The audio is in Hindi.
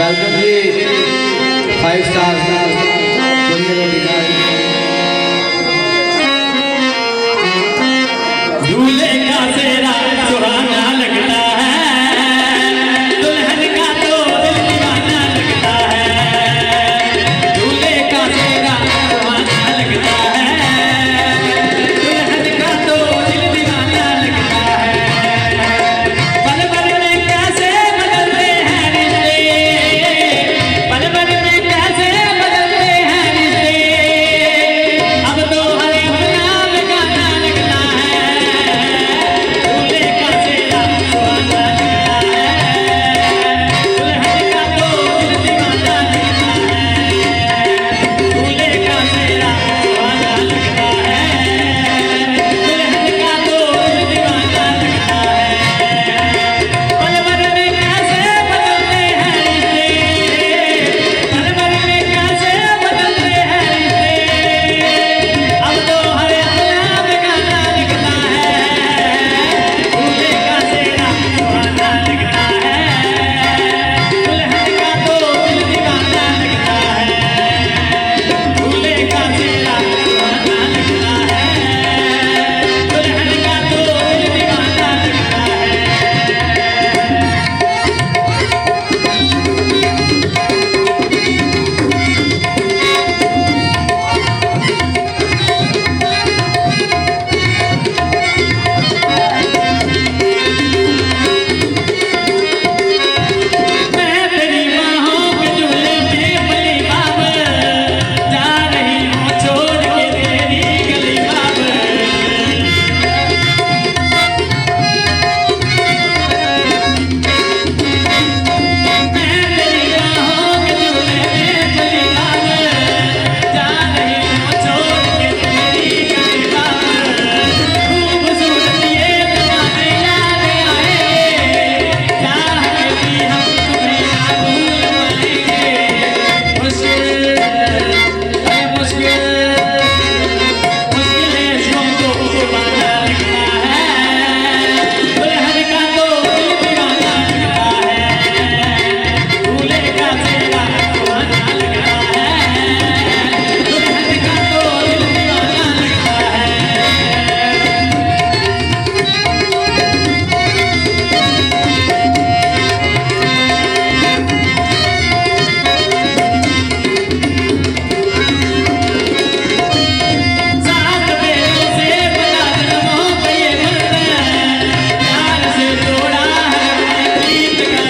वेलकम जी 5 स्टार सोनिया रोटी का दूल्हे का सेहरा सुहाना लगता है, दुल्हन का तो दिल दीवाना लगता है। दूल्हे का सेहरा सुहाना लगता है, दुल्हन का तो दिल दीवाना लगता है। पल भर में कैसे बदलते हैं रिश्ते, पल भर में कैसे बदलते हैं रिश्ते। अब तो हर नाम गाना लगता है, दूल्हे का सेहरा सुहाना लगता है, दुल्हन का तो दिल दीवाना लगता है। दूल्हे का सेहरा सुहाना लगता है, दुल्हन का तो दिल दीवाना लगता है। पल भर में कैसे बदलते हैं रिश्ते, पल भर में कैसे बदलते हैं रिश्ते। अब तो हर नाम गाना लगता है, दूल्हे का सेहरा सुहाना लगता है, दुल्हन का तो दिल दीवाना लगता है। दूल्हे का सेहरा सुहाना लगता है, दुल्हन का तो दिल दीवाना लगता है। मैं तेरी बाहों के झूले में पली बाबर, जा रही हूँ छोड़ के तेरी गली बाबर। मैं तेरी बाहों के झूले में पली बाबर, जा रही हूँ छोड़ के तेरी गली बाबर। खूबसूरत ये जमाने याद आएंगे, चाह के भी हम तुम्हें ना भूल पाएंगे। मुश्किल है मुश्किल, मुश्किलें हमको पाना लगता है, दुल्हन का तो दिल दीवाना लगता है। दूल्हे का सेहरा सुहाना लगता है, दुल्हन का तो दिल दीवाना लगता है। सात बेरों से बना जन्मों का ये बंधन, प्यार से तोड़ा है अपने प्रीत का